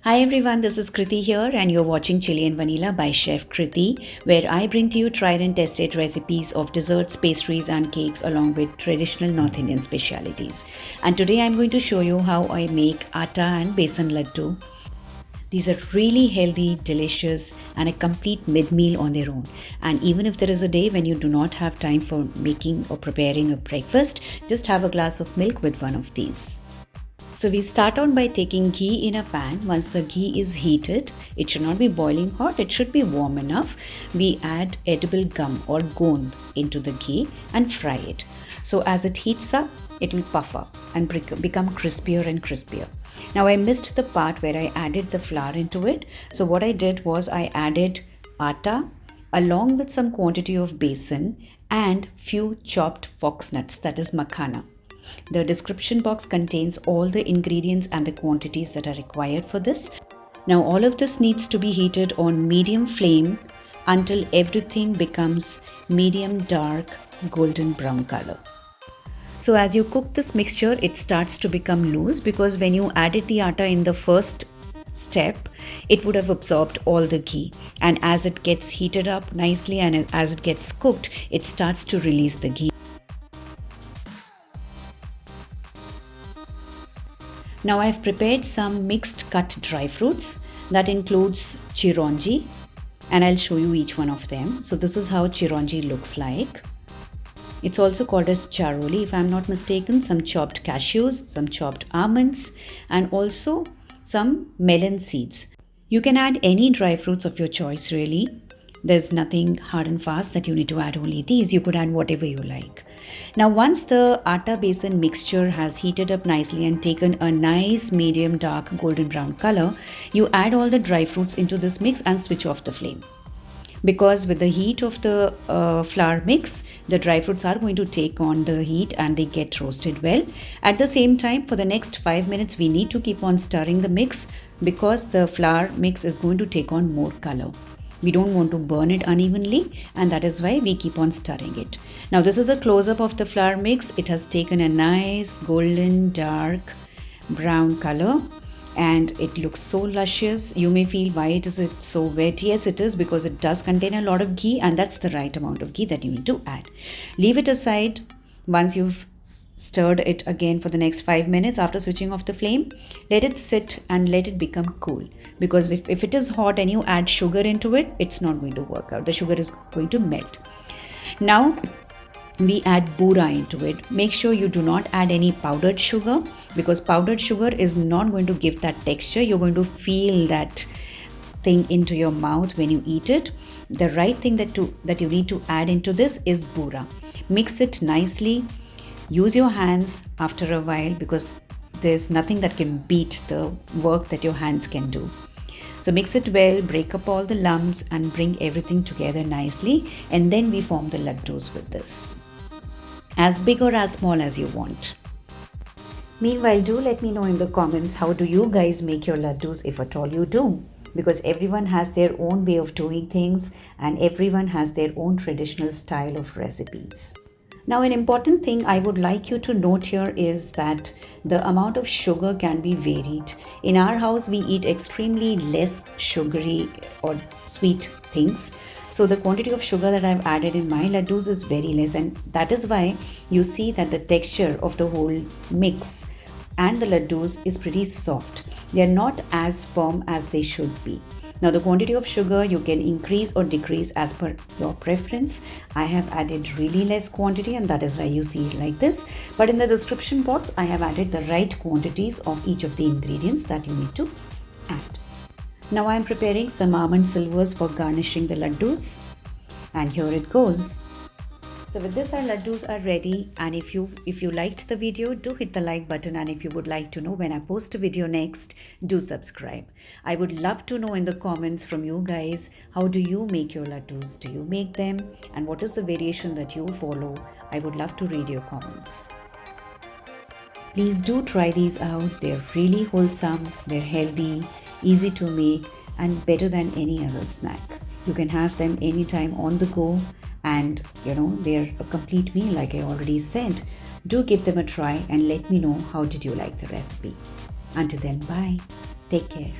Hi everyone, this is Kriti here and you're watching Chilly and Vanilla by Chef Kriti, where I bring to you tried and tested recipes of desserts, pastries and cakes along with traditional North Indian specialities. And today I'm going to show you how I make Atta and Besan Laddoo. These are really healthy, delicious and a complete mid-meal on their own. And even if there is a day when you do not have time for making or preparing a breakfast, just have a glass of milk with one of these. So we start on by taking ghee in a pan. Once the ghee is heated, it should not be boiling hot, it should be warm enough. We add edible gum or gond into the ghee and fry it. So as it heats up, it will puff up and become crispier and crispier. Now I missed the part where I added the flour into it. So what I did was I added atta along with some quantity of besan and few chopped fox nuts, that is makhana. The description box contains all the ingredients and the quantities that are required for this. Now all of this needs to be heated on medium flame until everything becomes medium dark golden brown color. So as you cook this mixture, it starts to become loose because when you added the atta in the first step, it would have absorbed all the ghee, and as it gets heated up nicely and as it gets cooked, it starts to release the ghee. Now I've prepared some mixed cut dry fruits that includes chironji, and I'll show you each one of them. So this is how chironji looks like. It's also called as charoli if I'm not mistaken. Some chopped cashews, some chopped almonds and also some melon seeds. You can add any dry fruits of your choice really. There's nothing hard and fast that you need to add only these. You could add whatever you like. Now once the atta besan mixture has heated up nicely and taken a nice medium dark golden brown color, you add all the dry fruits into this mix and switch off the flame. Because with the heat of the flour mix, the dry fruits are going to take on the heat and they get roasted well. At the same time, for the next 5 minutes, we need to keep on stirring the mix because the flour mix is going to take on more color. We don't want to burn it unevenly, and that is why we keep on stirring it. Now this is a close-up of the flour mix. It has taken a nice golden dark brown color and it looks so luscious. You may feel, why is it so wet? Yes, it is because it does contain a lot of ghee, and that's the right amount of ghee that you need to add. Leave it aside. Once you've stirred it again for the next 5 minutes after switching off the flame, let it sit and let it become cool, because if it is hot and you add sugar into it, it's not going to work out. The sugar is going to melt. Now we add Boora into it. Make sure you do not add any powdered sugar, because powdered sugar is not going to give that texture. You're going to feel that thing into your mouth when you eat it. The right thing that you need to add into this is Boora. Mix it nicely. Use your hands after a while because there's nothing that can beat the work that your hands can do. So mix it well, break up all the lumps and bring everything together nicely, and then we form the laddoos with this. As big or as small as you want. Meanwhile, do let me know in the comments, how do you guys make your laddoos, if at all you do? Because everyone has their own way of doing things and everyone has their own traditional style of recipes. Now an important thing I would like you to note here is that the amount of sugar can be varied. In our house, we eat extremely less sugary or sweet things. So the quantity of sugar that I've added in my laddoos is very less, and that is why you see that the texture of the whole mix and the laddoos is pretty soft. They are not as firm as they should be. Now the quantity of sugar you can increase or decrease as per your preference. I have added really less quantity and that is why you see it like this. But in the description box, I have added the right quantities of each of the ingredients that you need to add. Now I am preparing some almond silvers for garnishing the laddoos, and here it goes. So with this, our laddoos are ready, and if you liked the video, do hit the like button, and if you would like to know when I post a video next, do subscribe. I would love to know in the comments from you guys, how do you make your laddoos? Do you make them? And what is the variation that you follow? I would love to read your comments. Please do try these out. They're really wholesome, they're healthy, easy to make, and better than any other snack. You can have them anytime on the go. And they're a complete meal, like I already said. Do give them a try and let me know how did you like the recipe. Until then, bye. Take care.